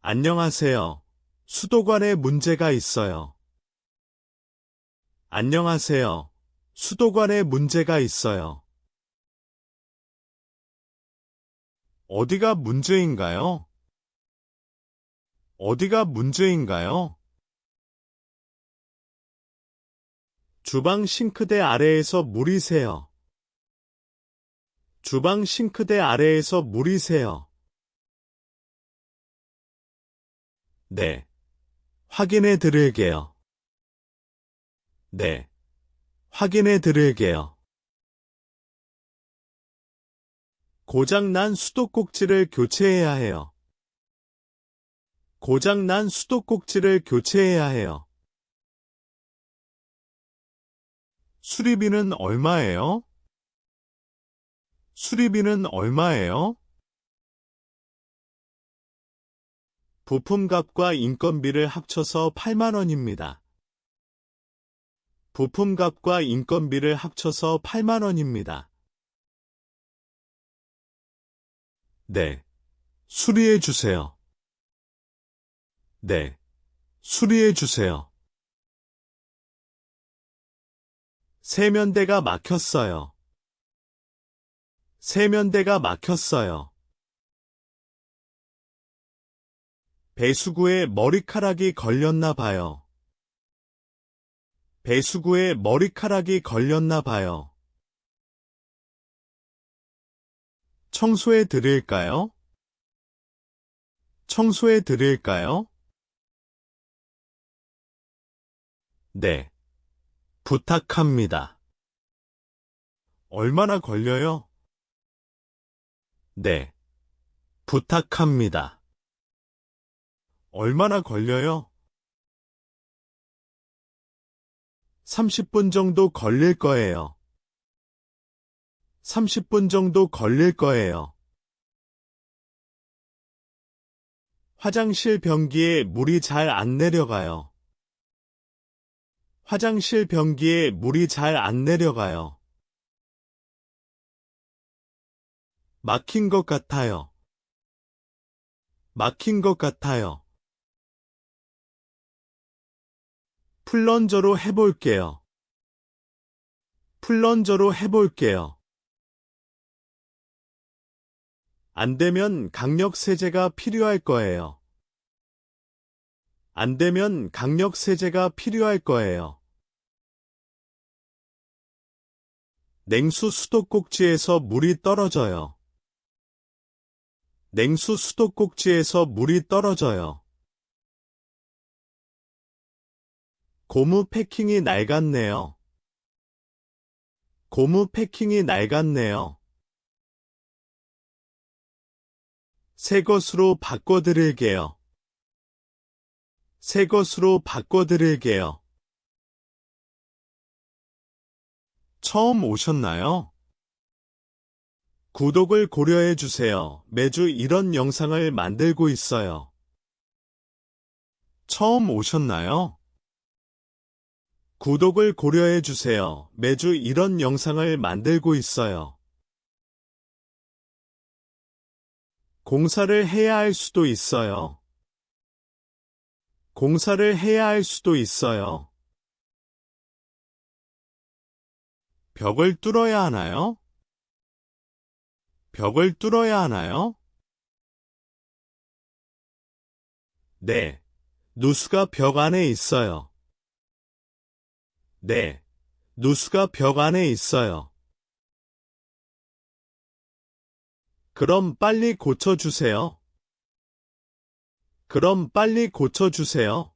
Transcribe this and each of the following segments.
안녕하세요. 수도관에 문제가 있어요. 안녕하세요. 수도관에 문제가 있어요. 어디가 문제인가요? 어디가 문제인가요? 주방 싱크대 아래에서 물이 새요. 주방 싱크대 아래에서 물이 새요. 네. 확인해 드릴게요. 네. 확인해 드릴게요. 고장난 수도꼭지를 교체해야 해요. 고장난 수도꼭지를 교체해야 해요. 수리비는 얼마예요? 수리비는 얼마예요? 부품값과 인건비를 합쳐서 8만 원입니다. 부품값과 인건비를 합쳐서 8만 원입니다. 네. 수리해 주세요. 네. 수리해 주세요. 세면대가 막혔어요. 세면대가 막혔어요. 배수구에 머리카락이 걸렸나 봐요. 배수구에 머리카락이 걸렸나 봐요. 청소해 드릴까요? 청소해 드릴까요? 네. 부탁합니다. 얼마나 걸려요? 네. 부탁합니다. 얼마나 걸려요? 30분 정도 걸릴 거예요. 30분 정도 걸릴 거예요. 화장실 변기에 물이 잘 안 내려가요. 화장실 변기에 물이 잘 안 내려가요. 막힌 것 같아요. 막힌 것 같아요. 플런저로 해볼게요. 플런저로 해볼게요. 안 되면 강력 세제가 필요할 거예요. 안 되면 강력 세제가 필요할 거예요. 냉수 수도꼭지에서 물이 떨어져요. 냉수 수도꼭지에서 물이 떨어져요. 고무 패킹이 낡았네요. 고무 패킹이 낡았네요. 새 것으로 바꿔드릴게요. 새 것으로 바꿔드릴게요. 처음 오셨나요? 구독을 고려해 주세요. 매주 이런 영상을 만들고 있어요. 처음 오셨나요? 구독을 고려해 주세요. 매주 이런 영상을 만들고 있어요. 공사를 해야 할 수도 있어요. 공사를 해야 할 수도 있어요. 벽을 뚫어야 하나요? 벽을 뚫어야 하나요? 네. 누수가 벽 안에 있어요. 네. 누수가 벽 안에 있어요. 그럼 빨리 고쳐주세요. 그럼 빨리 고쳐주세요.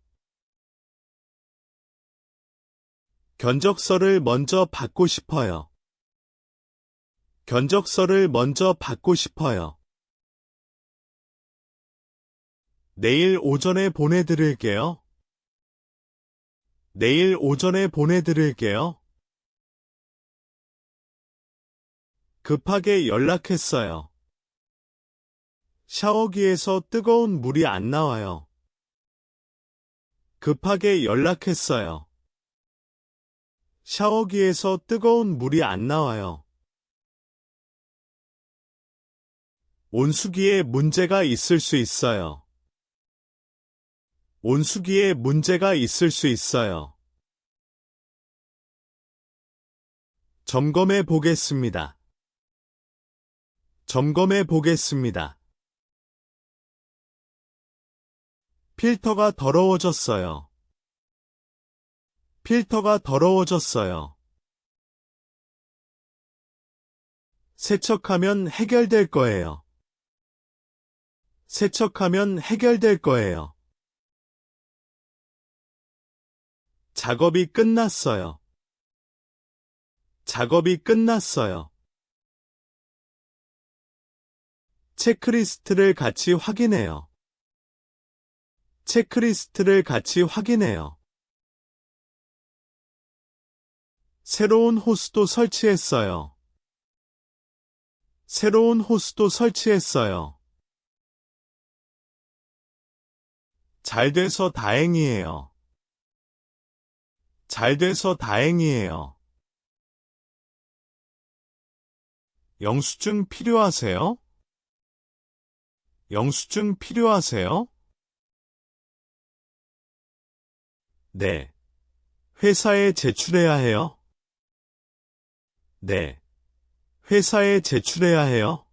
견적서를 먼저 받고 싶어요. 견적서를 먼저 받고 싶어요. 내일 오전에 보내드릴게요. 내일 오전에 보내드릴게요. 급하게 연락했어요. 샤워기에서 뜨거운 물이 안 나와요. 급하게 연락했어요. 샤워기에서 뜨거운 물이 안 나와요. 온수기에 문제가 있을 수 있어요. 온수기에 문제가 있을 수 있어요. 점검해 보겠습니다. 점검해 보겠습니다. 필터가 더러워졌어요. 필터가 더러워졌어요. 세척하면 해결될 거예요. 세척하면 해결될 거예요. 작업이 끝났어요. 작업이 끝났어요. 체크리스트를 같이 확인해요. 체크리스트를 같이 확인해요. 새로운 호스도 설치했어요. 새로운 호스도 설치했어요. 잘 돼서 다행이에요. 잘 돼서 다행이에요. 영수증 필요하세요? 영수증 필요하세요? 네. 회사에 제출해야 해요? 네. 회사에 제출해야 해요?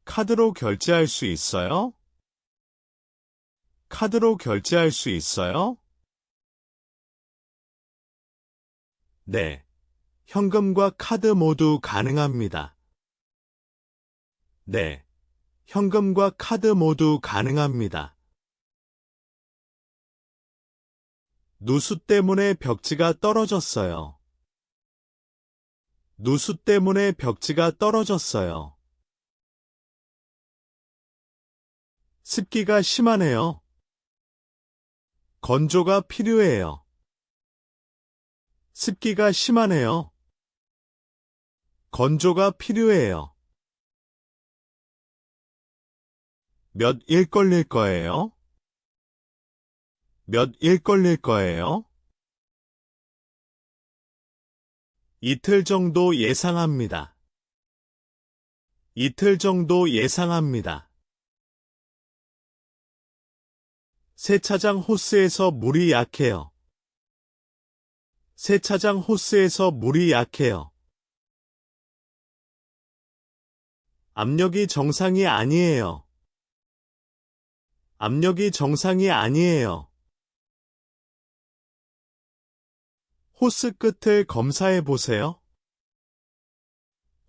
카드로 결제할 수 있어요? 카드로 결제할 수 있어요? 네. 현금과 카드 모두 가능합니다. 네. 현금과 카드 모두 가능합니다. 누수 때문에 벽지가 떨어졌어요. 누수 때문에 벽지가 떨어졌어요. 습기가 심하네요. 건조가 필요해요. 습기가 심하네요. 건조가 필요해요. 몇 일 걸릴 거예요? 몇 일 걸릴 거예요? 이틀 정도 예상합니다. 이틀 정도 예상합니다. 세차장 호스에서 물이 약해요. 세차장 호스에서 물이 약해요. 압력이 정상이 아니에요. 압력이 정상이 아니에요. 호스 끝을 검사해 보세요.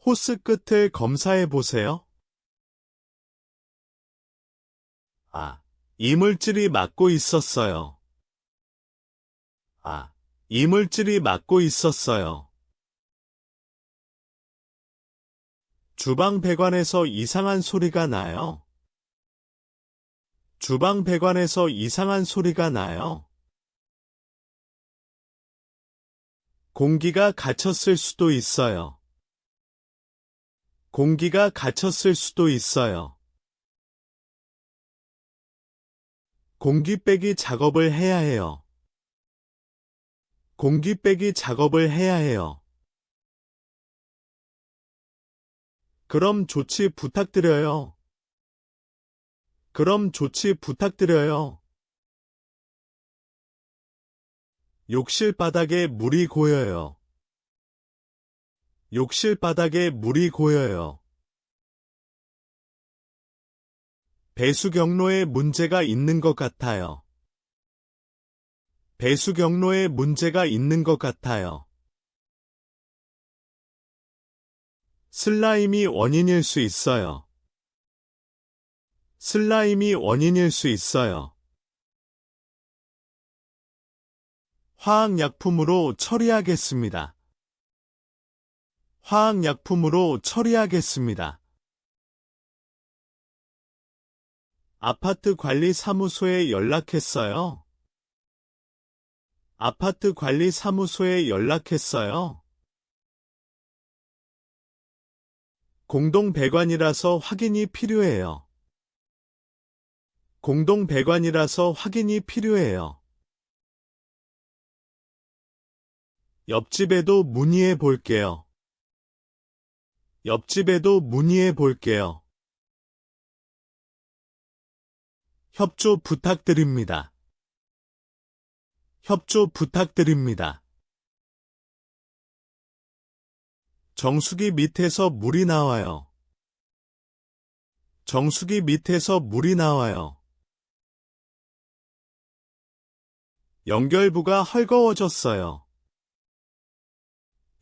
호스 끝을 검사해 보세요. 아, 이물질이 막고 있었어요. 아, 이물질이 막고 있었어요. 주방 배관에서 이상한 소리가 나요. 주방 배관에서 이상한 소리가 나요. 공기가 갇혔을 수도 있어요. 공기가 갇혔을 수도 있어요. 공기 빼기 작업을 해야 해요. 공기 빼기 작업을 해야 해요. 그럼 조치 부탁드려요. 그럼 조치 부탁드려요. 욕실 바닥에 물이 고여요. 욕실 바닥에 물이 고여요. 배수 경로에 문제가 있는 것 같아요. 배수 경로에 문제가 있는 것 같아요. 슬라임이 원인일 수 있어요. 슬라임이 원인일 수 있어요. 화학약품으로 처리하겠습니다. 화학약품으로 처리하겠습니다. 아파트 관리 사무소에 연락했어요. 아파트 관리 사무소에 연락했어요. 공동 배관이라서 확인이 필요해요. 공동 배관이라서 확인이 필요해요. 옆집에도 문의해 볼게요. 옆집에도 문의해 볼게요. 협조 부탁드립니다. 협조 부탁드립니다. 정수기 밑에서 물이 나와요. 정수기 밑에서 물이 나와요. 연결부가 헐거워졌어요.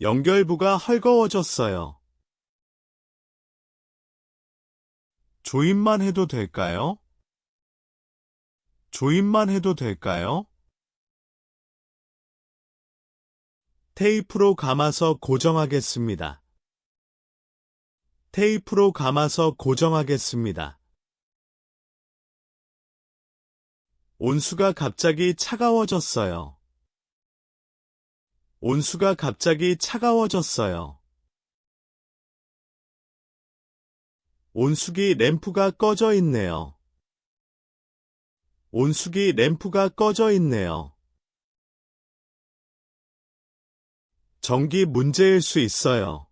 연결부가 헐거워졌어요. 조립만 해도 될까요? 조립만 해도 될까요? 테이프로 감아서 고정하겠습니다. 테이프로 감아서 고정하겠습니다. 온수가 갑자기 차가워졌어요. 온수가 갑자기 차가워졌어요. 온수기 램프가 꺼져 있네요. 온수기 램프가 꺼져 있네요. 전기 문제일 수 있어요.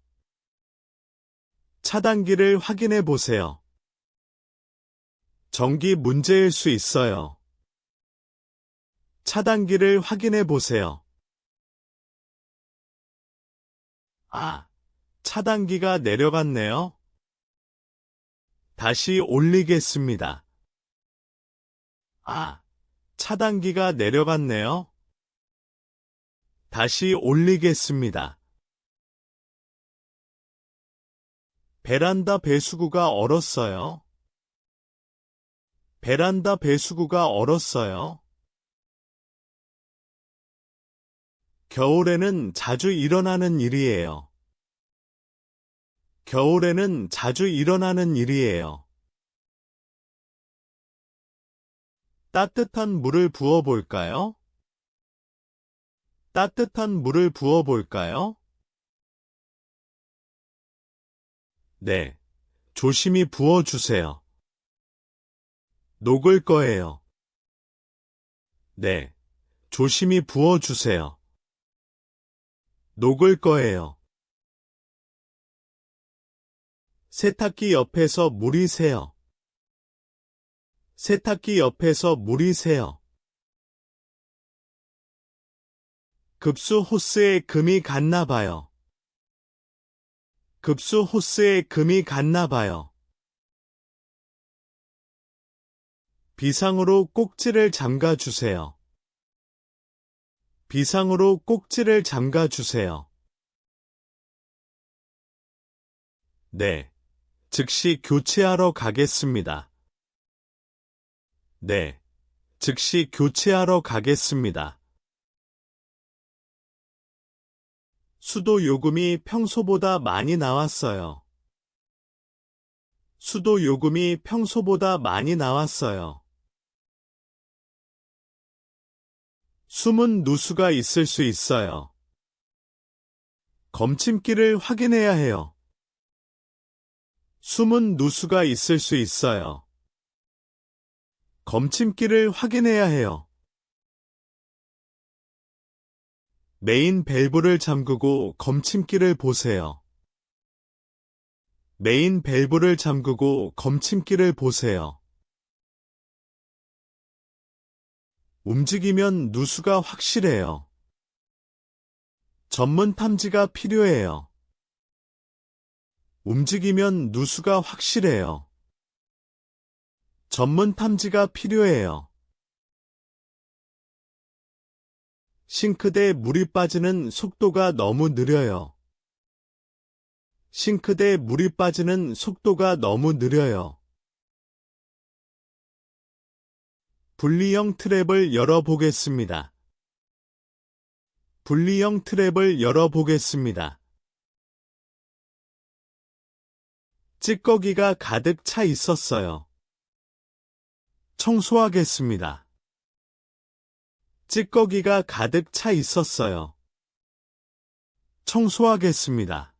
차단기를 확인해 보세요. 전기 문제일 수 있어요. 차단기를 확인해 보세요. 아, 차단기가 내려갔네요. 다시 올리겠습니다. 아, 차단기가 내려갔네요. 다시 올리겠습니다. 베란다 배수구가 얼었어요. 베란다 배수구가 얼었어요. 겨울에는 자주 일어나는 일이에요. 겨울에는 자주 일어나는 일이에요. 따뜻한 물을 부어볼까요? 따뜻한 물을 부어볼까요? 네, 조심히 부어주세요. 녹을 거예요. 네, 조심히 부어주세요. 녹을 거예요. 세탁기 옆에서 물이 새요. 세탁기 옆에서 물이 새요. 급수 호스에 금이 갔나 봐요. 급수 호스에 금이 갔나 봐요. 비상으로 꼭지를 잠가 주세요. 비상으로 꼭지를 잠가 주세요. 네, 즉시 교체하러 가겠습니다. 네, 즉시 교체하러 가겠습니다. 수도 요금이 평소보다 많이 나왔어요. 수도 요금이 평소보다 많이 나왔어요. 숨은 누수가 있을 수 있어요. 검침기를 확인해야 해요. 숨은 누수가 있을 수 있어요. 검침기를 확인해야 해요. 메인 밸브를 잠그고 검침기를 보세요. 메인 밸브를 잠그고 검침기를 보세요. 움직이면 누수가 확실해요. 전문 탐지가 필요해요. 움직이면 누수가 확실해요. 전문 탐지가 필요해요. 싱크대에 물이 빠지는 속도가 너무 느려요. 싱크대에 물이 빠지는 속도가 너무 느려요. 분리형 트랩을 열어보겠습니다. 분리형 트랩을 열어보겠습니다. 찌꺼기가 가득 차 있었어요. 청소하겠습니다. 찌꺼기가 가득 차 있었어요. 청소하겠습니다.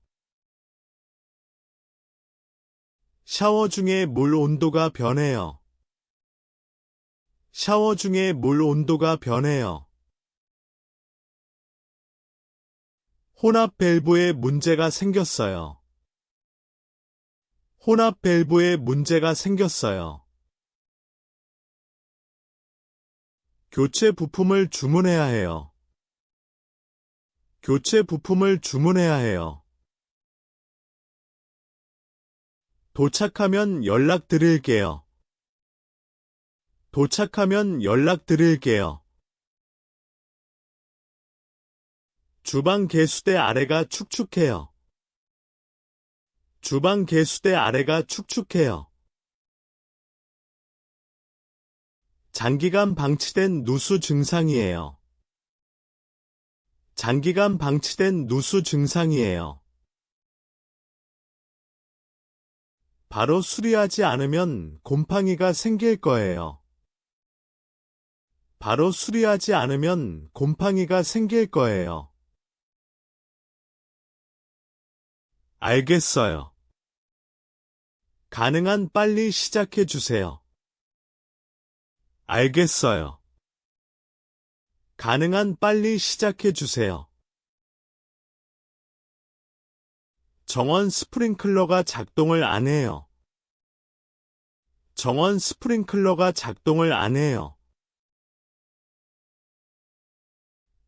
샤워 중에 물 온도가 변해요. 샤워 중에 물 온도가 변해요. 혼합 밸브에 문제가 생겼어요. 혼합 밸브에 문제가 생겼어요. 교체 부품을 주문해야 해요. 교체 부품을 주문해야 해요. 도착하면 연락드릴게요. 도착하면 연락드릴게요. 주방 개수대 아래가 축축해요. 주방 개수대 아래가 축축해요. 장기간 방치된 누수 증상이에요. 장기간 방치된 누수 증상이에요. 바로 수리하지 않으면 곰팡이가 생길 거예요. 바로 수리하지 않으면 곰팡이가 생길 거예요. 알겠어요. 가능한 빨리 시작해 주세요. 알겠어요. 가능한 빨리 시작해 주세요. 정원 스프링클러가 작동을 안 해요. 정원 스프링클러가 작동을 안 해요.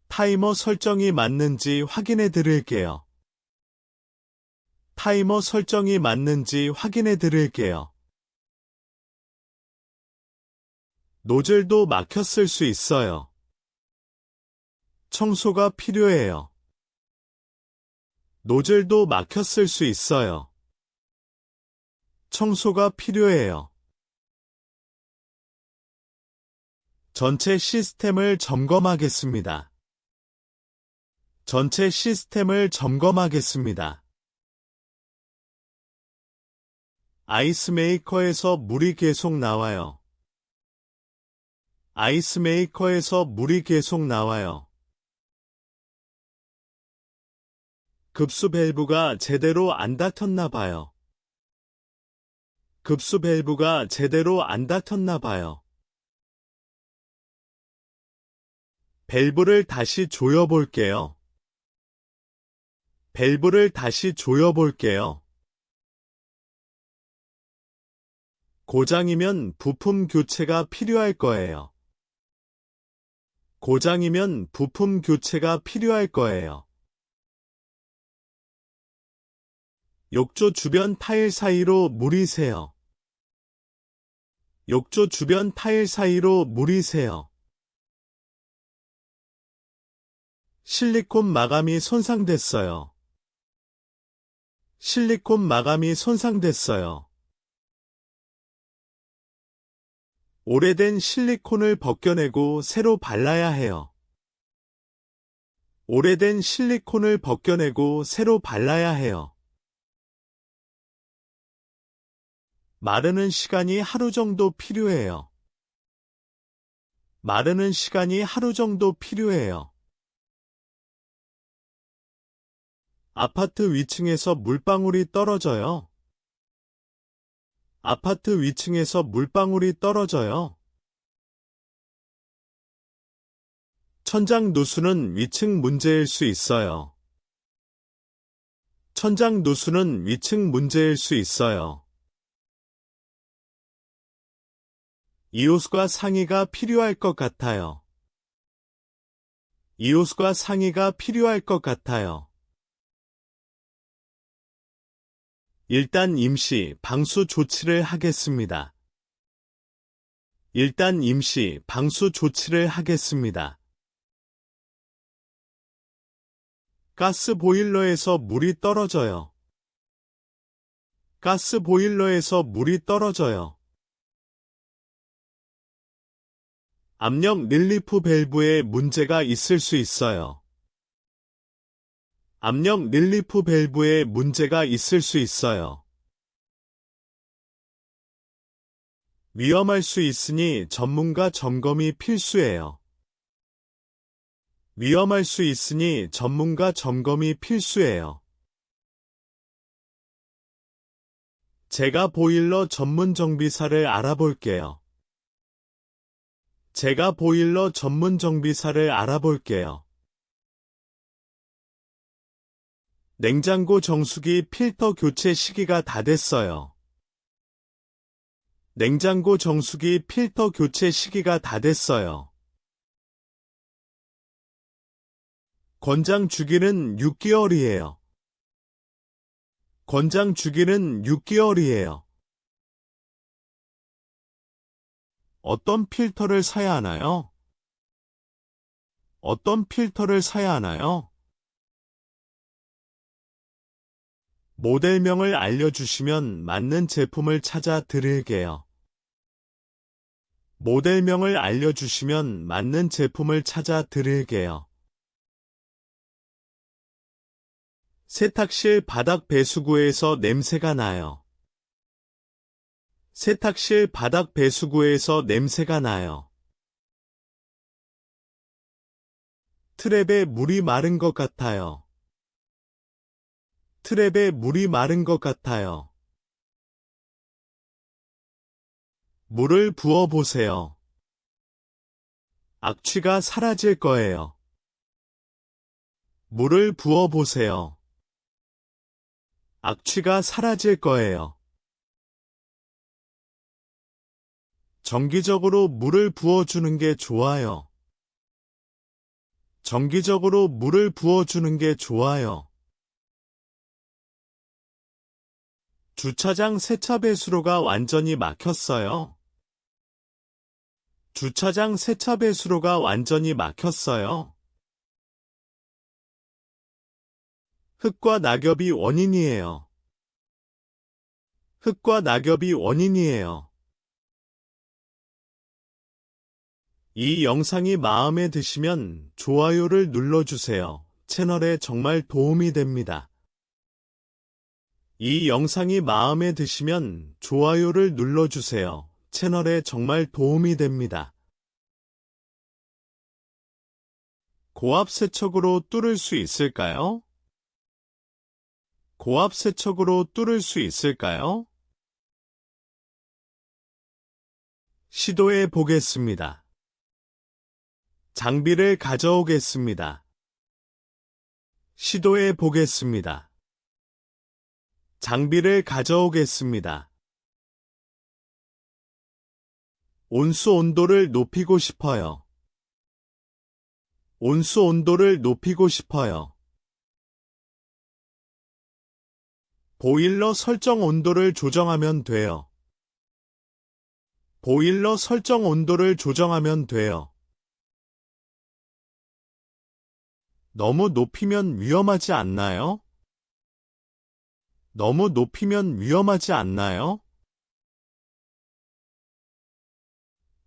타이머 설정이 맞는지 확인해 드릴게요. 타이머 설정이 맞는지 확인해 드릴게요. 노즐도 막혔을 수 있어요. 청소가 필요해요. 노즐도 막혔을 수 있어요. 청소가 필요해요. 전체 시스템을 점검하겠습니다. 전체 시스템을 점검하겠습니다. 아이스메이커에서 물이 계속 나와요. 아이스메이커에서 물이 계속 나와요. 급수 밸브가 제대로 안 닫혔나 봐요. 급수 밸브가 제대로 안 닫혔나 봐요. 밸브를 다시 조여볼게요. 밸브를 다시 조여볼게요. 고장이면 부품 교체가 필요할 거예요. 고장이면 부품 교체가 필요할 거예요. 욕조 주변 타일 사이로 물이 새요. 욕조 주변 타일 사이로 물이 새요. 실리콘 마감이 손상됐어요. 실리콘 마감이 손상됐어요. 오래된 실리콘을 벗겨내고 새로 발라야 해요. 오래된 실리콘을 벗겨내고 새로 발라야 해요. 마르는 시간이 하루 정도 필요해요. 마르는 시간이 하루 정도 필요해요. 아파트 위층에서 물방울이 떨어져요. 아파트 위층에서 물방울이 떨어져요. 천장 누수는 위층 문제일 수 있어요. 천장 누수는 위층 문제일 수 있어요. 이 옷과 상의가 필요할 것 같아요. 이 옷과 상의가 필요할 것 같아요. 일단 임시 방수 조치를 하겠습니다. 일단 임시 방수 조치를 하겠습니다. 가스 보일러에서 물이 떨어져요. 가스 보일러에서 물이 떨어져요. 압력 릴리프 밸브에 문제가 있을 수 있어요. 압력 릴리프 밸브에 문제가 있을 수 있어요. 위험할 수 있으니 전문가 점검이 필수예요. 위험할 수 있으니 전문가 점검이 필수예요. 제가 보일러 전문 정비사를 알아볼게요. 제가 보일러 전문 정비사를 알아볼게요. 냉장고 정수기 필터 교체 시기가 다 됐어요. 냉장고 정수기 필터 교체 시기가 다 됐어요. 권장 주기는 6개월이에요. 권장 주기는 6개월이에요. 어떤 필터를 사야 하나요? 어떤 필터를 사야 하나요? 모델명을 알려주시면 맞는 제품을 찾아 드릴게요. 모델명을 알려주시면 맞는 제품을 찾아 드릴게요. 세탁실 바닥 배수구에서 냄새가 나요. 세탁실 바닥 배수구에서 냄새가 나요. 트랩에 물이 마른 것 같아요. 트랩에 물이 마른 것 같아요. 물을 부어 보세요. 악취가 사라질 거예요. 물을 부어 보세요. 악취가 사라질 거예요. 정기적으로 물을 부어주는 게 좋아요. 정기적으로 물을 부어주는 게 좋아요. 주차장 세차 배수로가 완전히 막혔어요. 주차장 세차 배수로가 완전히 막혔어요. 흙과 낙엽이 원인이에요. 흙과 낙엽이 원인이에요. 이 영상이 마음에 드시면 좋아요를 눌러주세요. 채널에 정말 도움이 됩니다. 이 영상이 마음에 드시면 좋아요를 눌러주세요. 채널에 정말 도움이 됩니다. 고압 세척으로 뚫을 수 있을까요? 고압 세척으로 뚫을 수 있을까요? 시도해 보겠습니다. 장비를 가져오겠습니다. 시도해 보겠습니다. 장비를 가져오겠습니다. 온수 온도를 높이고 싶어요. 온수 온도를 높이고 싶어요. 보일러 설정 온도를 조정하면 돼요. 보일러 설정 온도를 조정하면 돼요. 너무 높이면 위험하지 않나요? 너무 높이면 위험하지 않나요?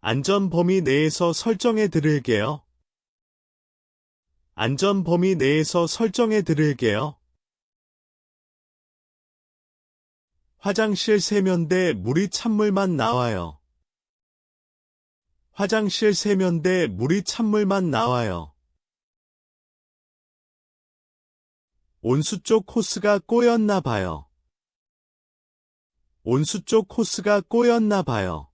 안전 범위 내에서 설정해 드릴게요. 안전 범위 내에서 설정해 드릴게요. 화장실 세면대 물이 찬물만 나와요. 화장실 세면대 물이 찬물만 나와요. 온수 쪽 호스가 꼬였나 봐요. 온수 쪽 호스가 꼬였나 봐요.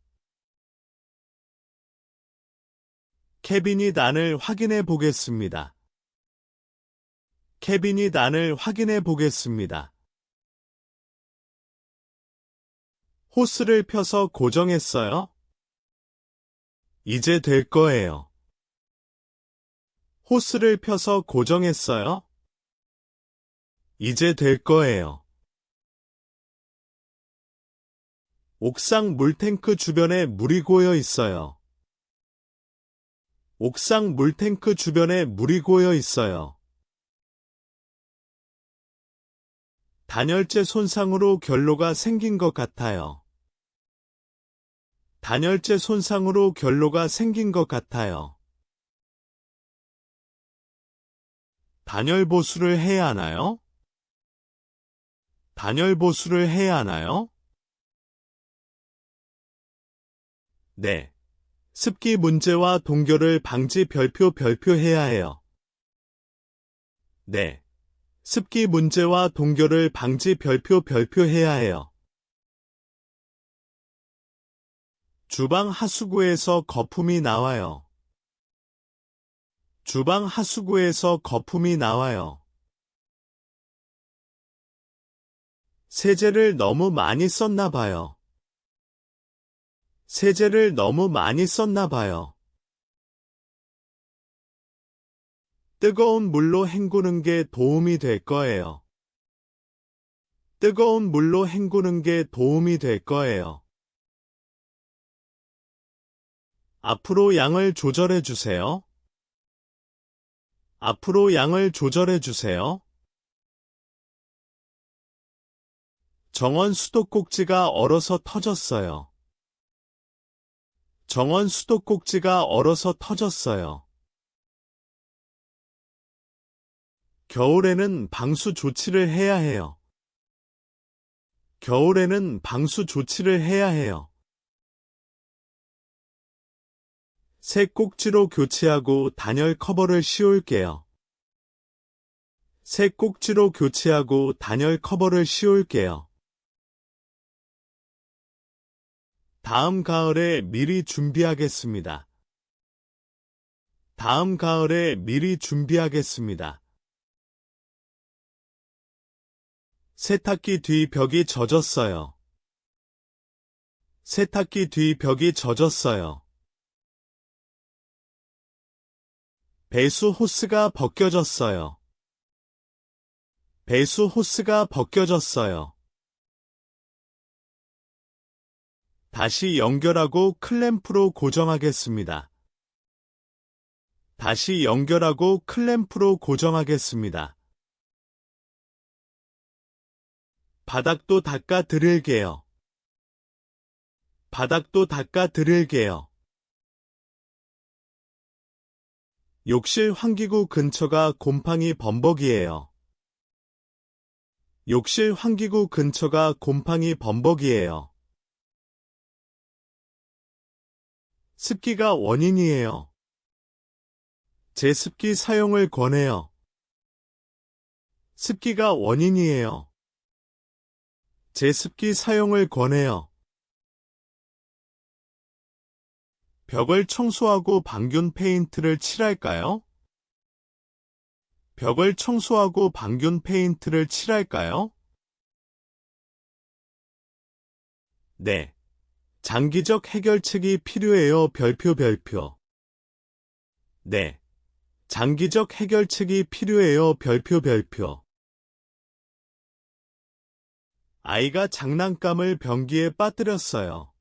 캐비닛 안을 확인해 보겠습니다. 캐비닛 안을 확인해 보겠습니다. 호스를 펴서 고정했어요? 이제 될 거예요. 호스를 펴서 고정했어요? 이제 될 거예요. 옥상 물탱크 주변에 물이 고여 있어요. 옥상 물탱크 주변에 물이 고여 있어요. 단열재 손상으로 결로가 생긴 것 같아요. 단열재 손상으로 결로가 생긴 것 같아요. 단열 보수를 해야 하나요? 단열 보수를 해야 하나요? 네. 습기 문제와 동결을 방지 별표해야 해요. 네. 습기 문제와 동결을 방지 별표해야 해요. 주방 하수구에서 거품이 나와요. 주방 하수구에서 거품이 나와요. 세제를 너무 많이 썼나 봐요. 세제를 너무 많이 썼나 봐요. 뜨거운 물로 헹구는 게 도움이 될 거예요. 뜨거운 물로 헹구는 게 도움이 될 거예요. 앞으로 양을 조절해 주세요. 앞으로 양을 조절해 주세요. 정원 수도꼭지가 얼어서 터졌어요. 정원 수도꼭지가 얼어서 터졌어요. 겨울에는 방수 조치를 해야 해요. 겨울에는 방수 조치를 해야 해요. 새 꼭지로 교체하고 단열 커버를 씌울게요. 새 꼭지로 교체하고 단열 커버를 씌울게요. 다음 가을에 미리 준비하겠습니다. 다음 가을에 미리 준비하겠습니다. 세탁기 뒤 벽이 젖었어요. 세탁기 뒤 벽이 젖었어요. 배수 호스가 벗겨졌어요. 배수 호스가 벗겨졌어요. 다시 연결하고 클램프로 고정하겠습니다. 다시 연결하고 클램프로 고정하겠습니다. 바닥도 닦아 드릴게요. 바닥도 닦아 드릴게요. 욕실 환기구 근처가 곰팡이 범벅이에요. 욕실 환기구 근처가 곰팡이 범벅이에요. 습기가 원인이에요. 제습기 사용을 권해요. 습기가 원인이에요. 제습기 사용을 권해요. 벽을 청소하고 방균 페인트를 칠할까요? 벽을 청소하고 방균 페인트를 칠할까요? 네. 장기적 해결책이 필요해요. 별표. 네. 장기적 해결책이 필요해요. 별표. 아이가 장난감을 변기에 빠뜨렸어요.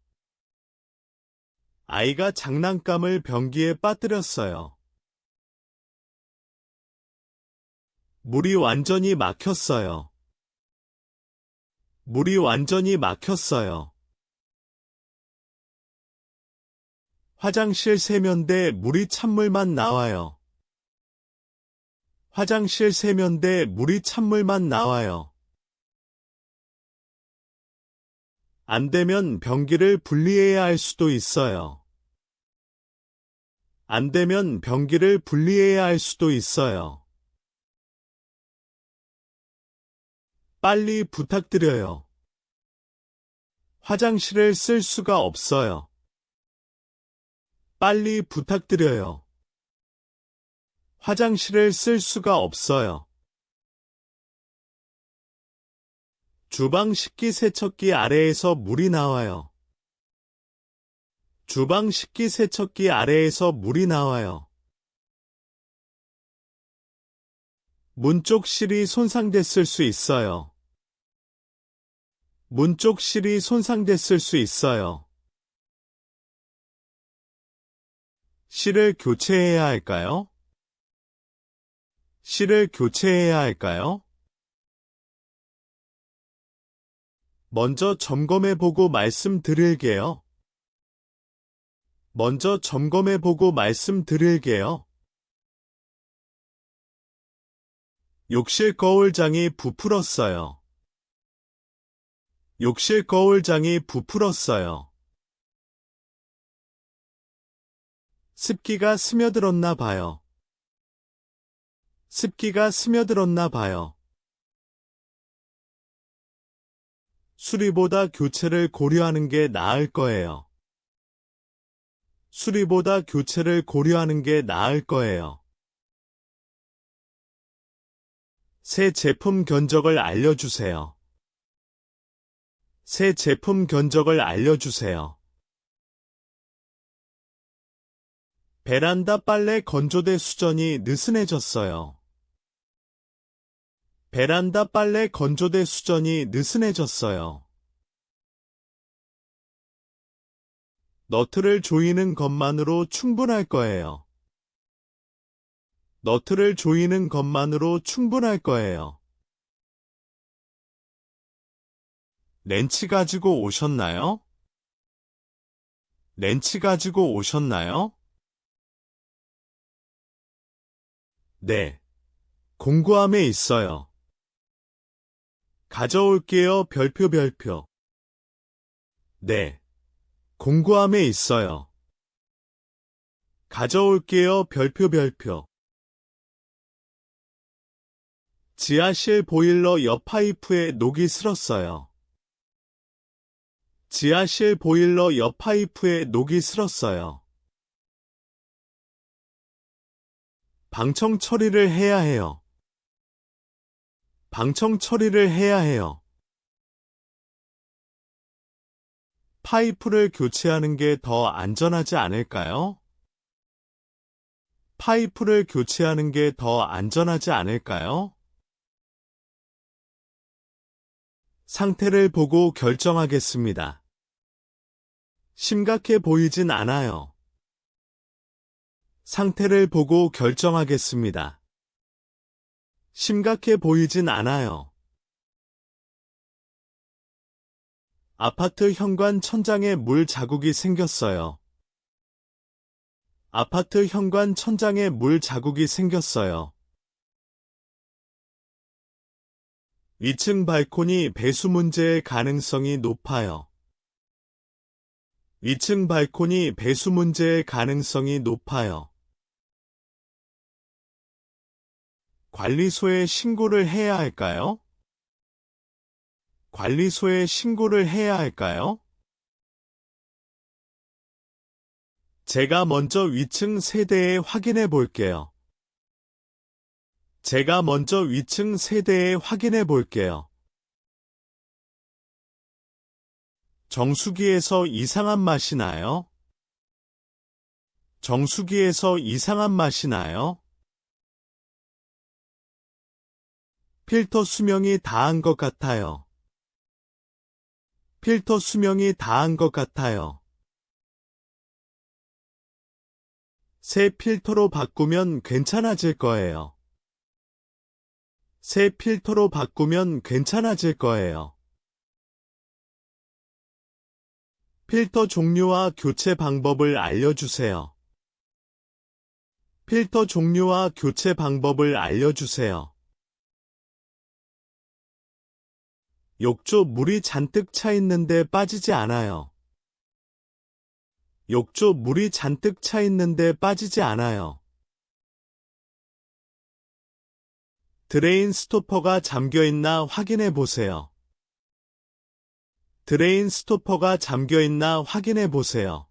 아이가 장난감을 변기에 빠뜨렸어요. 물이 완전히 막혔어요. 물이 완전히 막혔어요. 화장실 세면대 물이 찬물만 나와요. 화장실 세면대 물이 찬물만 나와요. 안 되면 변기를 분리해야 할 수도 있어요. 안 되면 변기를 분리해야 할 수도 있어요. 빨리 부탁드려요. 화장실을 쓸 수가 없어요. 빨리 부탁드려요. 화장실을 쓸 수가 없어요. 주방 식기세척기 아래에서 물이 나와요. 주방 식기세척기 아래에서 물이 나와요. 문 쪽 실이 손상됐을 수 있어요. 문 쪽 실이 손상됐을 수 있어요. 실을 교체해야 할까요? 실을 교체해야 할까요? 먼저 점검해보고 말씀드릴게요. 먼저 점검해보고 말씀드릴게요. 욕실 거울장이 부풀었어요. 욕실 거울장이 부풀었어요. 습기가 스며들었나 봐요. 습기가 스며들었나 봐요. 수리보다 교체를 고려하는 게 나을 거예요. 수리보다 교체를 고려하는 게 나을 거예요. 새 제품 견적을 알려주세요. 새 제품 견적을 알려주세요. 베란다 빨래 건조대 수전이 느슨해졌어요. 베란다 빨래 건조대 수전이 느슨해졌어요. 너트를 조이는 것만으로 충분할 거예요. 너트를 조이는 것만으로 충분할 거예요. 렌치 가지고 오셨나요? 렌치 가지고 오셨나요? 네. 공구함에 있어요. 가져올게요. 별표. 네. 공구함에 있어요. 가져올게요. 별표. 지하실 보일러 옆 파이프에 녹이 슬었어요. 지하실 보일러 옆 파이프에 녹이 슬었어요. 방청 처리를 해야 해요. 방청 처리를 해야 해요. 파이프를 교체하는 게 더 안전하지 않을까요? 파이프를 교체하는 게 더 안전하지 않을까요? 상태를 보고 결정하겠습니다. 심각해 보이진 않아요. 상태를 보고 결정하겠습니다. 심각해 보이진 않아요. 아파트 현관 천장에 물 자국이 생겼어요. 아파트 현관 천장에 물 자국이 생겼어요. 위층 발코니 배수 문제의 가능성이 높아요. 위층 발코니 배수 문제의 가능성이 높아요. 관리소에 신고를 해야 할까요? 관리소에 신고를 해야 할까요? 제가 먼저 위층 세대에 확인해 볼게요. 제가 먼저 위층 세대에 확인해 볼게요. 정수기에서 이상한 맛이 나요? 정수기에서 이상한 맛이 나요? 필터 수명이 다한 것 같아요. 필터 수명이 다한 것 같아요. 새 필터로 바꾸면 괜찮아질 거예요. 새 필터로 바꾸면 괜찮아질 거예요. 필터 종류와 교체 방법을 알려주세요. 필터 종류와 교체 방법을 알려주세요. 욕조 물이 잔뜩 차 있는데 빠지지 않아요. 욕조 물이 잔뜩 차 있는데 빠지지 않아요. 드레인 스토퍼가 잠겨있나 확인해 보세요. 드레인 스토퍼가 잠겨있나 확인해 보세요.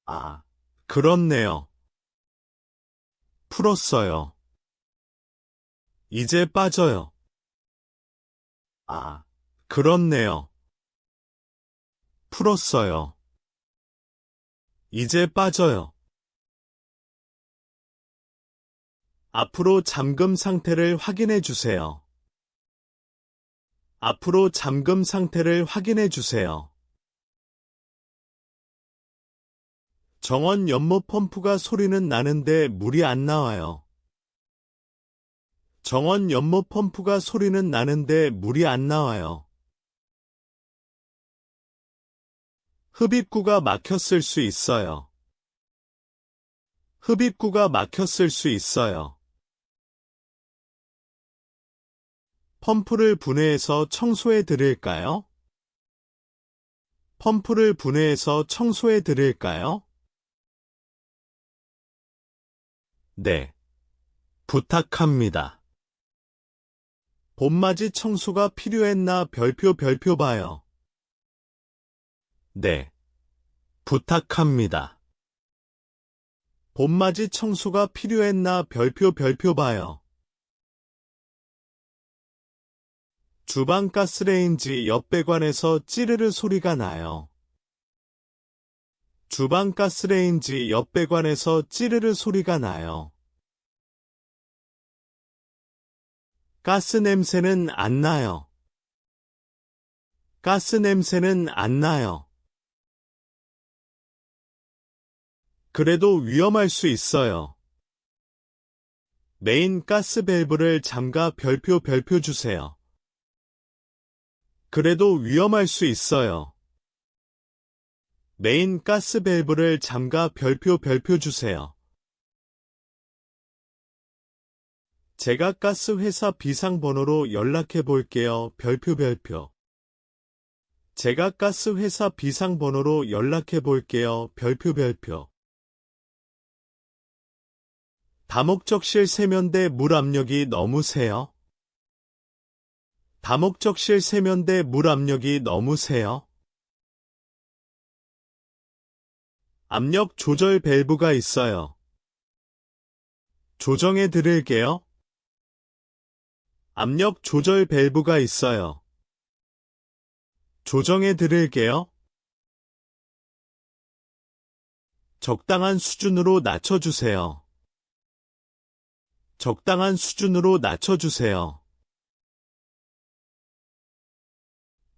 아, 그렇네요. 풀었어요. 이제 빠져요. 아, 그렇네요. 풀었어요. 이제 빠져요. 앞으로 잠금 상태를 확인해 주세요. 앞으로 잠금 상태를 확인해 주세요. 정원 연못 펌프가 소리는 나는데 물이 안 나와요. 정원 연못 펌프가 소리는 나는데 물이 안 나와요. 흡입구가 막혔을 수 있어요. 흡입구가 막혔을 수 있어요. 펌프를 분해해서 청소해 드릴까요? 펌프를 분해해서 청소해 드릴까요? 네. 부탁합니다. 봄맞이 청소가 필요했나 별표 봐요. 네. 부탁합니다. 봄맞이 청소가 필요했나 별표 봐요. 주방 가스레인지 옆 배관에서 찌르르 소리가 나요. 주방 가스레인지 옆 배관에서 찌르르 소리가 나요. 가스 냄새는 안 나요. 가스 냄새는 안 나요. 그래도 위험할 수 있어요. 메인 가스 밸브를 잠가 별표 주세요. 그래도 위험할 수 있어요. 메인 가스 밸브를 잠가 별표 주세요. 제가 가스 회사 비상번호로 연락해 볼게요. 별표. 제가 가스 회사 비상번호로 연락해 볼게요. 별표. 다목적실 세면대 물 압력이 너무 세요. 다목적실 세면대 물 압력이 너무 세요. 압력 조절 밸브가 있어요. 조정해 드릴게요. 압력 조절 밸브가 있어요. 조정해 드릴게요. 적당한 수준으로 낮춰주세요. 적당한 수준으로 낮춰주세요.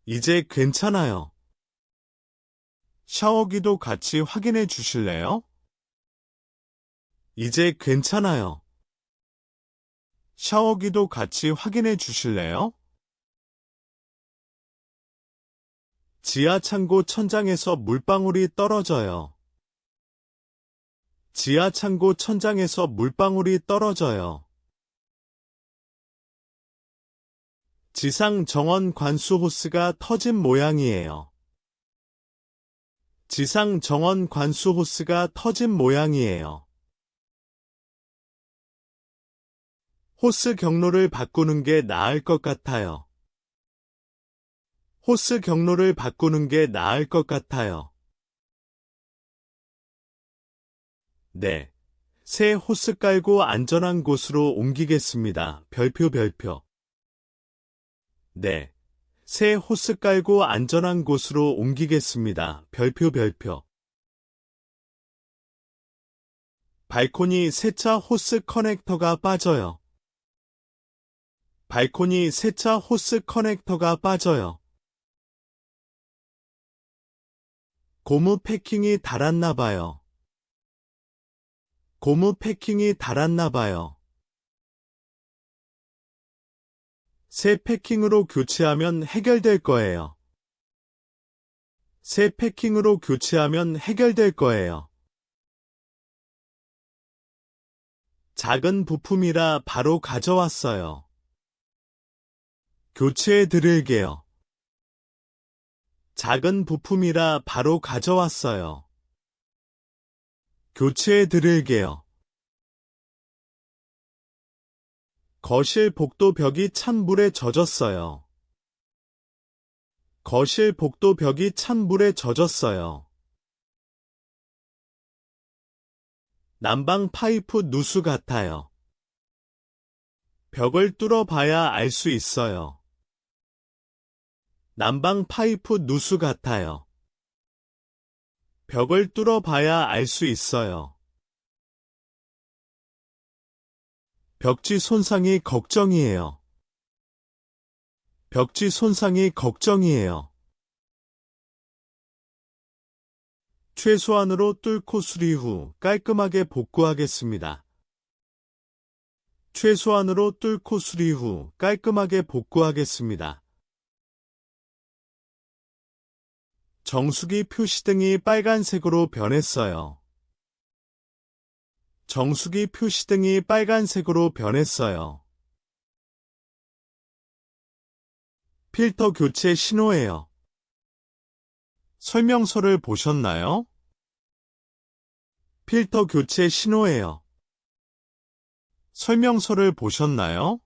이제 괜찮아요. 샤워기도 같이 확인해 주실래요? 이제 괜찮아요. 샤워기도 같이 확인해 주실래요? 지하 창고 천장에서 물방울이 떨어져요. 지하 창고 천장에서 물방울이 떨어져요. 지상 정원 관수 호스가 터진 모양이에요. 지상 정원 관수 호스가 터진 모양이에요. 호스 경로를 바꾸는 게 나을 것 같아요. 호스 경로를 바꾸는 게 나을 것 같아요. 네. 새 호스 깔고 안전한 곳으로 옮기겠습니다. 별표. 네. 새 호스 깔고 안전한 곳으로 옮기겠습니다. 별표. 발코니 세차 호스 커넥터가 빠져요. 발코니 세차 호스 커넥터가 빠져요. 고무 패킹이 닳았나 봐요. 고무 패킹이 닳았나 봐요. 새 패킹으로 교체하면 해결될 거예요. 새 패킹으로 교체하면 해결될 거예요. 작은 부품이라 바로 가져왔어요. 교체해 드릴게요. 작은 부품이라 바로 가져왔어요. 교체해 드릴게요. 거실 복도 벽이 찬 물에 젖었어요. 거실 복도 벽이 찬 물에 젖었어요. 난방 파이프 누수 같아요. 벽을 뚫어봐야 알 수 있어요. 난방 파이프 누수 같아요. 벽을 뚫어봐야 알 수 있어요. 벽지 손상이 걱정이에요. 벽지 손상이 걱정이에요. 최소한으로 뚫고 수리 후 깔끔하게 복구하겠습니다. 최소한으로 뚫고 수리 후 깔끔하게 복구하겠습니다. 정수기 표시등이 빨간색으로 변했어요. 정수기 표시등이 빨간색으로 변했어요. 필터 교체 신호예요. 설명서를 보셨나요? 필터 교체 신호예요. 설명서를 보셨나요?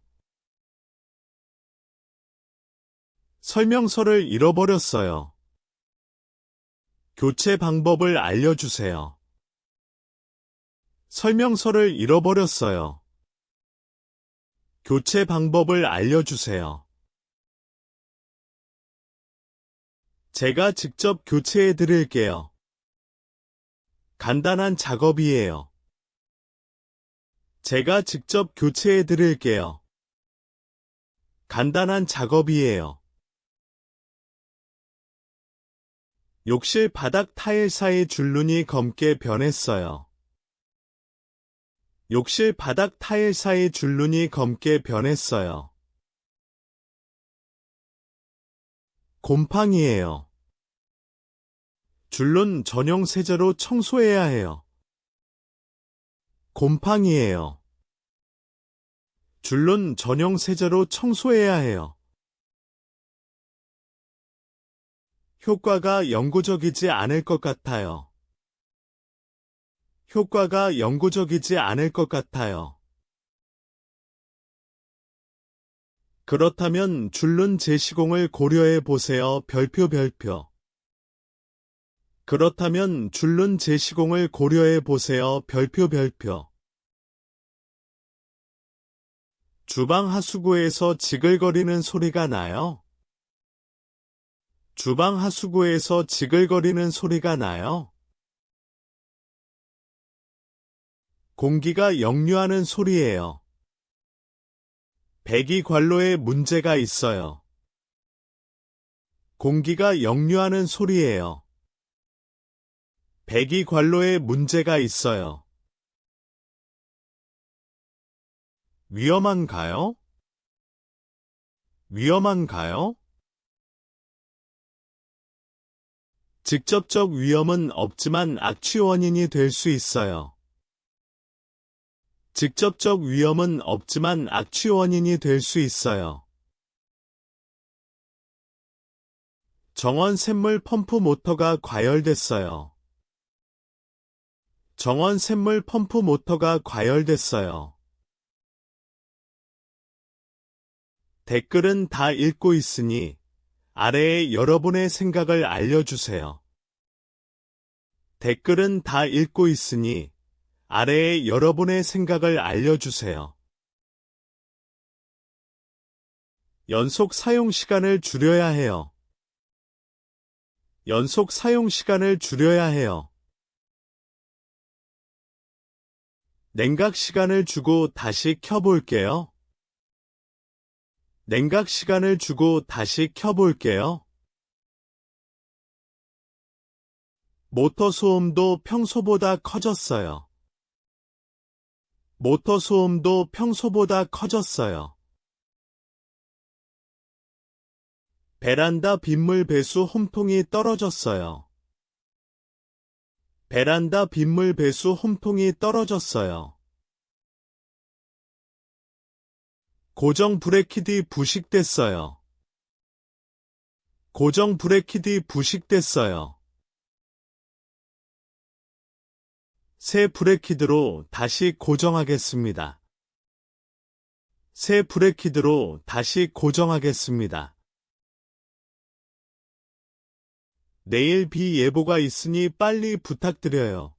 설명서를 잃어버렸어요. 교체 방법을 알려주세요. 설명서를 잃어버렸어요. 교체 방법을 알려주세요. 제가 직접 교체해 드릴게요. 간단한 작업이에요. 제가 직접 교체해 드릴게요. 간단한 작업이에요. 욕실 바닥 타일 사이 줄눈이 검게 변했어요. 욕실 바닥 타일 사이 줄눈이 검게 변했어요. 곰팡이에요. 줄눈 전용 세제로 청소해야 해요. 곰팡이에요. 줄눈 전용 세제로 청소해야 해요. 효과가 영구적이지 않을 것 같아요. 효과가 영구적이지 않을 것 같아요. 그렇다면 줄눈 재시공을 고려해 보세요. 별표. 그렇다면 줄눈 재시공을 고려해 보세요. 별표. 주방 하수구에서 지글거리는 소리가 나요. 주방 하수구에서 지글거리는 소리가 나요. 공기가 역류하는 소리예요. 배기 관로에 문제가 있어요. 공기가 역류하는 소리예요. 배기 관로에 문제가 있어요. 위험한가요? 위험한가요? 직접적 위험은 없지만 악취 원인이 될 수 있어요. 직접적 위험은 없지만 악취 원인이 될 수 있어요. 정원 샘물 펌프 모터가 과열됐어요. 정원 샘물 펌프 모터가 과열됐어요. 댓글은 다 읽고 있으니 아래에 여러분의 생각을 알려주세요. 댓글은 다 읽고 있으니 아래에 여러분의 생각을 알려주세요. 연속 사용 시간을 줄여야 해요. 연속 사용 시간을 줄여야 해요. 냉각 시간을 주고 다시 켜볼게요. 냉각 시간을 주고 다시 켜볼게요. 모터 소음도 평소보다 커졌어요. 모터 소음도 평소보다 커졌어요. 베란다 빗물 배수 홈통이 떨어졌어요. 베란다 빗물 배수 홈통이 떨어졌어요. 고정 브레이크디 부식됐어요. 고정 브레이크디 부식됐어요. 새 브레이크디로 다시 고정하겠습니다. 새 브레이크디로 다시 고정하겠습니다. 내일 비 예보가 있으니 빨리 부탁드려요.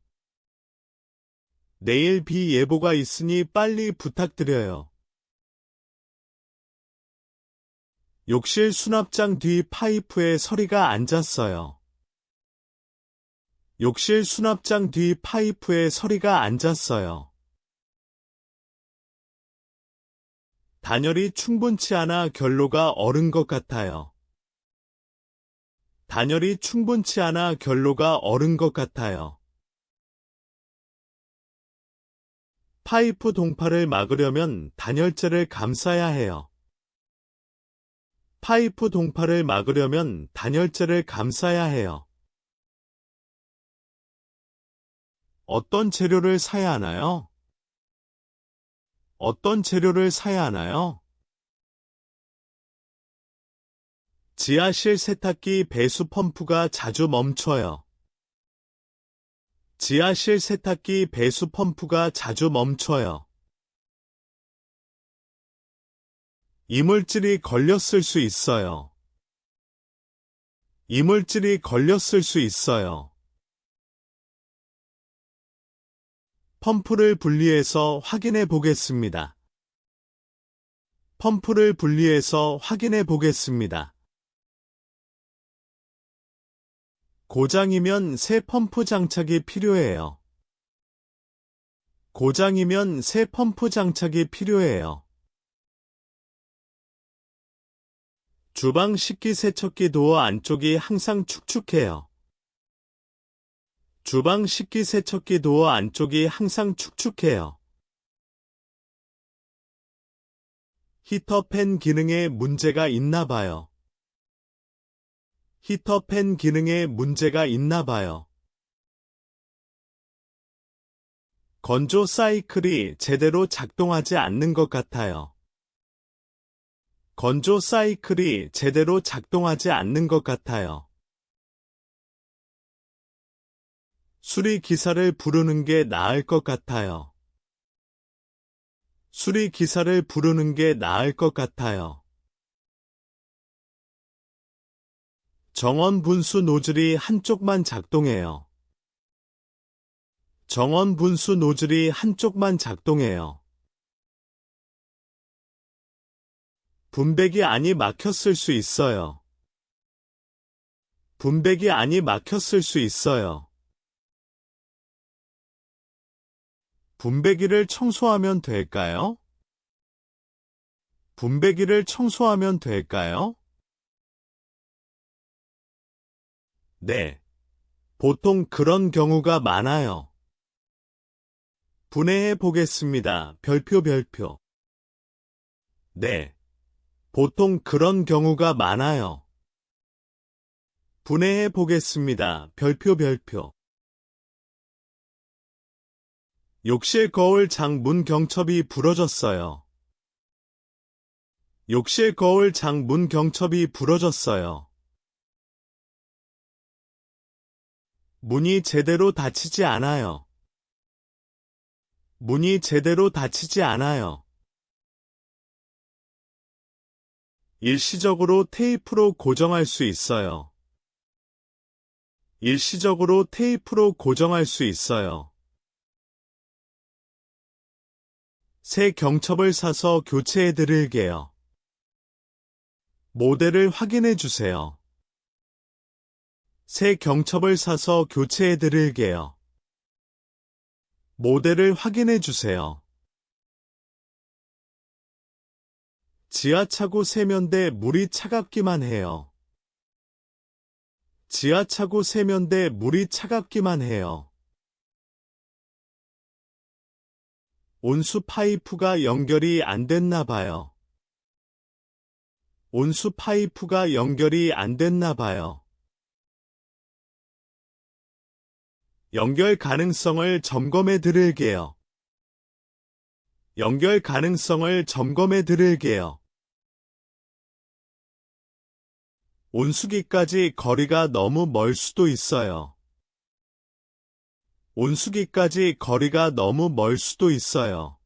내일 비 예보가 있으니 빨리 부탁드려요. 욕실 수납장 뒤 파이프에 서리가 앉았어요. 욕실 수납장 뒤 파이프에 서리가 앉았어요. 단열이 충분치 않아 결로가 얼은 것 같아요. 단열이 충분치 않아 결로가 얼은 것 같아요. 파이프 동파를 막으려면 단열재를 감싸야 해요. 파이프 동파를 막으려면 단열재를 감싸야 해요. 어떤 재료를 사야 하나요? 어떤 재료를 사야 하나요? 지하실 세탁기 배수 펌프가 자주 멈춰요. 지하실 세탁기 배수 펌프가 자주 멈춰요. 이물질이 걸렸을 수 있어요. 이물질이 걸렸을 수 있어요. 펌프를 분리해서 확인해 보겠습니다. 펌프를 분리해서 확인해 보겠습니다. 고장이면 새 펌프 장착이 필요해요. 고장이면 새 펌프 장착이 필요해요. 주방 식기세척기 도어 안쪽이 항상 축축해요. 주방 식기세척기 도어 안쪽이 항상 축축해요. 히터팬 기능에 문제가 있나 봐요. 히터팬 기능에 문제가 있나 봐요. 건조 사이클이 제대로 작동하지 않는 것 같아요. 건조 사이클이 제대로 작동하지 않는 것 같아요. 수리기사를 부르는 게 나을 것 같아요. 수리기사를 부르는 게 나을 것 같아요. 정원 분수 노즐이 한쪽만 작동해요. 정원 분수 노즐이 한쪽만 작동해요. 분배기 안이 막혔을 수 있어요. 분배기 안이 막혔을 수 있어요. 분배기를 청소하면 될까요? 분배기를 청소하면 될까요? 네. 보통 그런 경우가 많아요. 분해해 보겠습니다. 별표. 네. 보통 그런 경우가 많아요. 분해해 보겠습니다. 별표. 욕실 거울 장 문 경첩이 부러졌어요. 욕실 거울 장 문 경첩이 부러졌어요. 문이 제대로 닫히지 않아요. 문이 제대로 닫히지 않아요. 일시적으로 테이프로 고정할 수 있어요. 일시적으로 테이프로 고정할 수 있어요. 새 경첩을 사서 교체해 드릴게요. 모델을 확인해 주세요. 새 경첩을 사서 교체해 드릴게요. 모델을 확인해 주세요. 지하차고 세면대 물이 차갑기만 해요. 지하차고 세면대 물이 차갑기만 해요. 온수 파이프가 연결이 안 됐나 봐요. 온수 파이프가 연결이 안 됐나 봐요. 연결 가능성을 점검해 드릴게요. 연결 가능성을 점검해 드릴게요. 온수기까지 거리가 너무 멀 수도 있어요. 온수기까지 거리가 너무 멀 수도 있어요.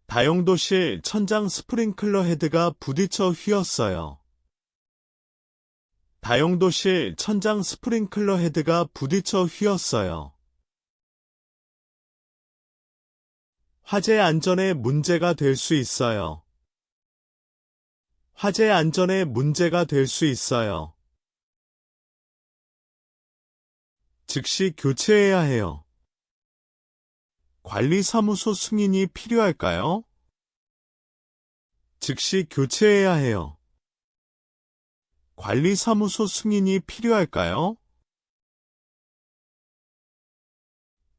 다용도실 천장 스프링클러 헤드가 부딪혀 휘었어요. 다용도실 천장 스프링클러 헤드가 부딪혀 휘었어요. 화재 안전에 문제가 될 수 있어요. 화재 안전에 문제가 될 수 있어요. 즉시 교체해야 해요. 관리사무소 승인이 필요할까요? 즉시 교체해야 해요. 관리사무소 승인이 필요할까요?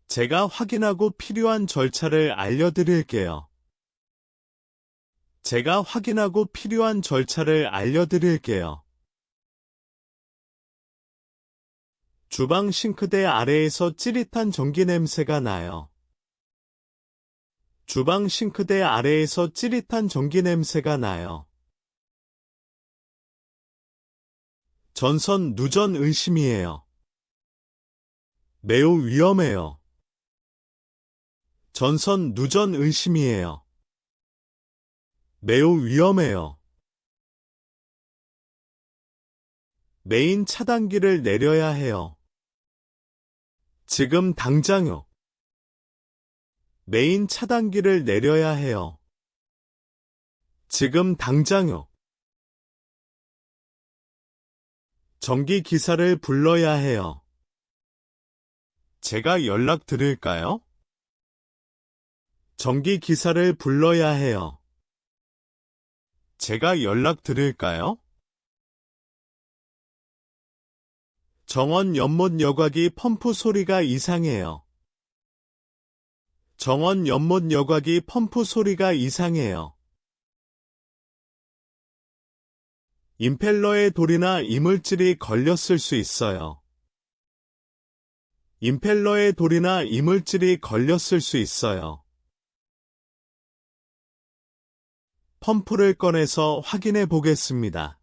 제가 확인하고 필요한 절차를 알려드릴게요. 제가 확인하고 필요한 절차를 알려드릴게요. 주방 싱크대 아래에서 찌릿한 전기 냄새가 나요. 주방 싱크대 아래에서 찌릿한 전기 냄새가 나요. 전선 누전 의심이에요. 매우 위험해요. 전선 누전 의심이에요. 매우 위험해요. 메인 차단기를 내려야 해요. 지금 당장요. 메인 차단기를 내려야 해요. 지금 당장요. 전기 기사를 불러야 해요. 제가 연락드릴까요? 전기 기사를 불러야 해요. 제가 연락드릴까요? 정원 연못 여과기 펌프 소리가 이상해요. 정원 연못 여과기 펌프 소리가 이상해요. 임펠러에 돌이나 이물질이 걸렸을 수 있어요. 임펠러에 돌이나 이물질이 걸렸을 수 있어요. 펌프를 꺼내서 확인해 보겠습니다.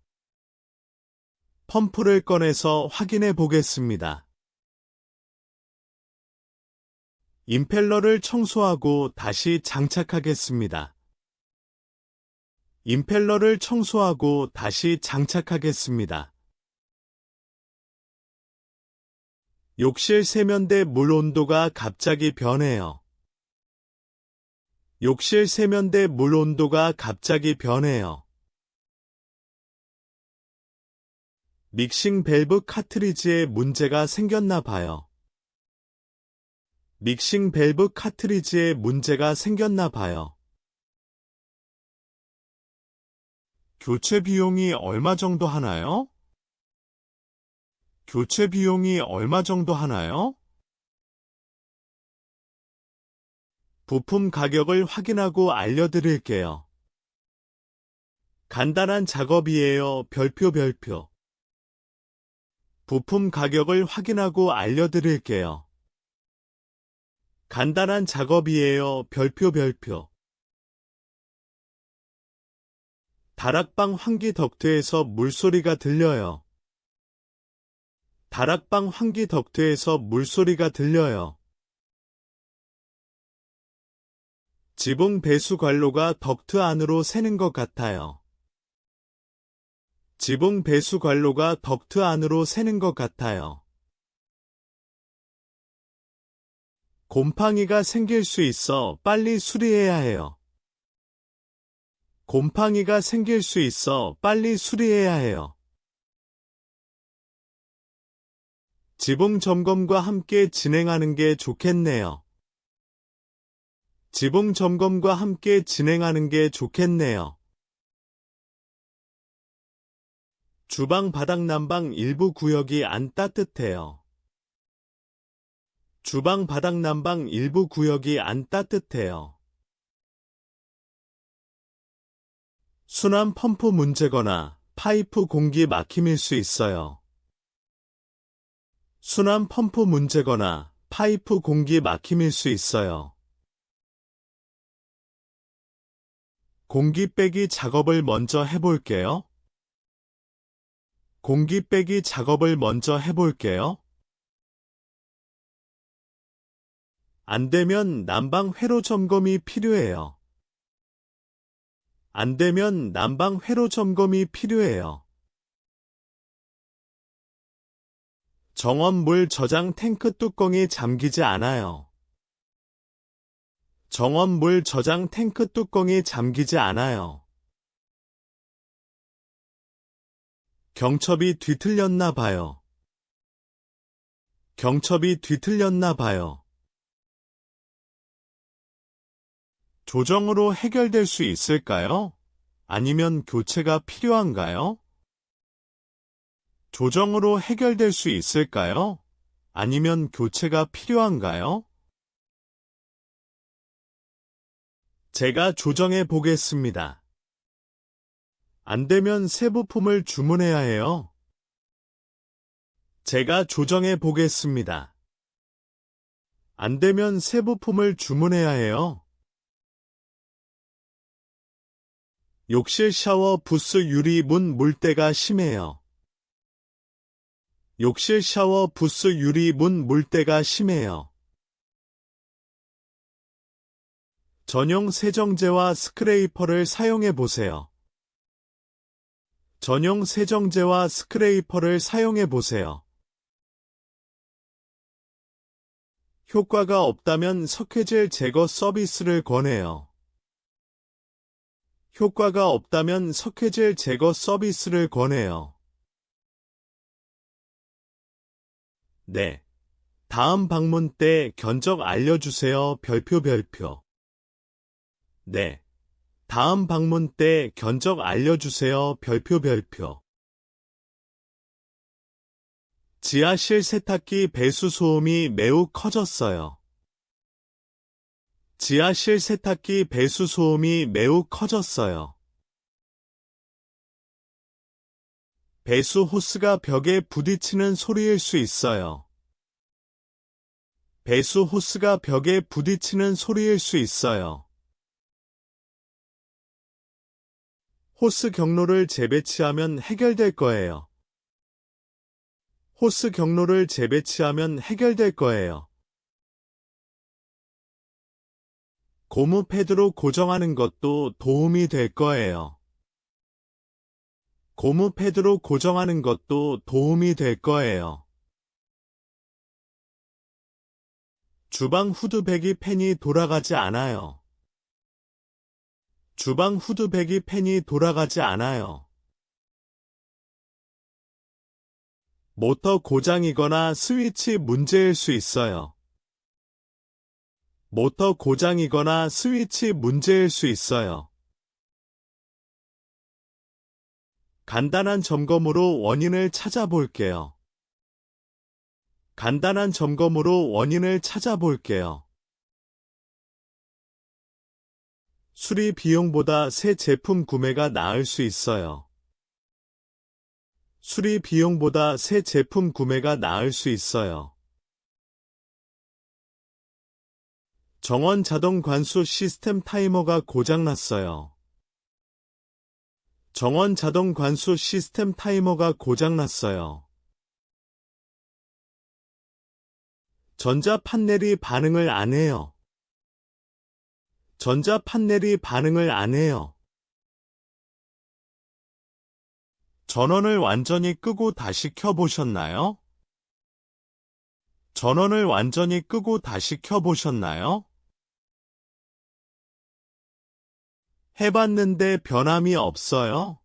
펌프를 꺼내서 확인해 보겠습니다. 임펠러를 청소하고 다시 장착하겠습니다. 임펠러를 청소하고 다시 장착하겠습니다. 욕실 세면대 물 온도가 갑자기 변해요. 욕실 세면대 물 온도가 갑자기 변해요. 믹싱 밸브 카트리지에 문제가 생겼나 봐요. 믹싱 밸브 카트리지에 문제가 생겼나 봐요. 교체 비용이 얼마 정도 하나요? 교체 비용이 얼마 정도 하나요? 부품 가격을 확인하고 알려드릴게요. 간단한 작업이에요. 별표. 부품 가격을 확인하고 알려드릴게요. 간단한 작업이에요. 별표. 다락방 환기 덕트에서 물소리가 들려요. 다락방 환기 덕트에서 물소리가 들려요. 지붕 배수 관로가 덕트 안으로 새는 것 같아요. 지붕 배수 관로가 덕트 안으로 새는 것 같아요. 곰팡이가 생길 수 있어 빨리 수리해야 해요. 곰팡이가 생길 수 있어 빨리 수리해야 해요. 지붕 점검과 함께 진행하는 게 좋겠네요. 지붕 점검과 함께 진행하는 게 좋겠네요. 주방 바닥 난방 일부 구역이 안 따뜻해요. 주방 바닥 난방 일부 구역이 안 따뜻해요. 순환 펌프 문제거나 파이프 공기 막힘일 수 있어요. 순환 펌프 문제거나 파이프 공기 막힘일 수 있어요. 공기 빼기 작업을 먼저 해볼게요. 공기 빼기 작업을 먼저 해볼게요. 안 되면 난방 회로 점검이 필요해요. 안 되면 난방 회로 점검이 필요해요. 정원 물 저장 탱크 뚜껑이 잠기지 않아요. 정원 물 저장 탱크 뚜껑이 잠기지 않아요. 경첩이 뒤틀렸나 봐요. 경첩이 뒤틀렸나 봐요. 조정으로 해결될 수 있을까요? 아니면 교체가 필요한가요? 조정으로 해결될 수 있을까요? 아니면 교체가 필요한가요? 제가 조정해 보겠습니다. 안 되면 새 부품을 주문해야 해요. 제가 조정해 보겠습니다. 안 되면 새 부품을 주문해야 해요. 욕실 샤워 부스 유리 문 물때가 심해요. 욕실 샤워 부스 유리 문 물때가 심해요. 전용 세정제와 스크레이퍼를 사용해 보세요. 전용 세정제와 스크레이퍼를 사용해 보세요. 효과가 없다면 석회질 제거 서비스를 권해요. 효과가 없다면 석회질 제거 서비스를 권해요. 네. 다음 방문 때 견적 알려주세요. 별표. 네. 다음 방문 때 견적 알려주세요. 별표. 지하실 세탁기 배수 소음이 매우 커졌어요. 지하실 세탁기 배수 소음이 매우 커졌어요. 배수 호스가 벽에 부딪히는 소리일 수 있어요. 배수 호스가 벽에 부딪히는 소리일 수 있어요. 호스 경로를 재배치하면 해결될 거예요. 호스 경로를 재배치하면 해결될 거예요. 고무 패드로 고정하는 것도 도움이 될 거예요. 고무 패드로 고정하는 것도 도움이 될 거예요. 주방 후드백이 팬이 돌아가지 않아요. 주방 후드백이 팬이 돌아가지 않아요. 모터 고장이거나 스위치 문제일 수 있어요. 모터 고장이거나 스위치 문제일 수 있어요. 간단한 점검으로 원인을 찾아볼게요. 간단한 점검으로 원인을 찾아볼게요. 수리 비용보다 새 제품 구매가 나을 수 있어요. 수리 비용보다 새 제품 구매가 나을 수 있어요. 정원 자동 관수 시스템 타이머가 고장났어요. 정원 자동 관수 시스템 타이머가 고장났어요. 전자 판넬이 반응을 안 해요. 전자 판넬이 반응을 안 해요. 전원을 완전히 끄고 다시 켜보셨나요? 전원을 완전히 끄고 다시 켜보셨나요? 해봤는데 변함이 없어요.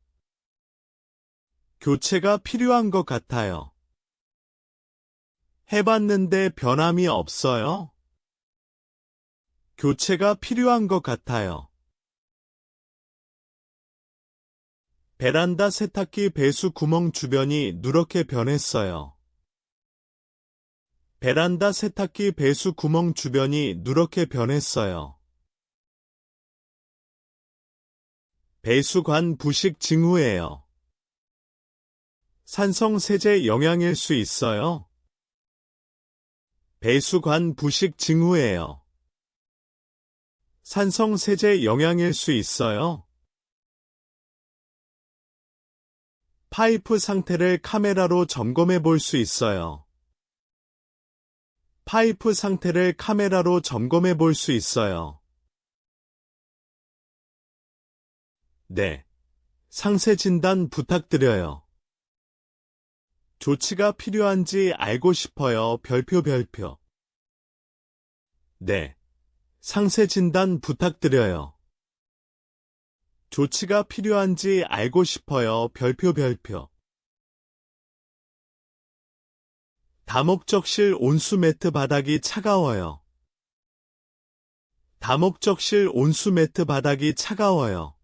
교체가 필요한 것 같아요. 해봤는데 변함이 없어요. 교체가 필요한 것 같아요. 베란다 세탁기 배수 구멍 주변이 누렇게 변했어요. 베란다 세탁기 배수 구멍 주변이 누렇게 변했어요. 배수관 부식 징후예요. 산성세제 영향일 수 있어요. 배수관 부식 징후예요. 산성세제 영향일 수 있어요. 파이프 상태를 카메라로 점검해 볼 수 있어요. 파이프 상태를 카메라로 점검해 볼 수 있어요. 네. 상세 진단 부탁드려요. 조치가 필요한지 알고 싶어요. 별표. 네. 상세 진단 부탁드려요. 조치가 필요한지 알고 싶어요. 별표. 다목적실 온수 매트 바닥이 차가워요. 다목적실 온수 매트 바닥이 차가워요.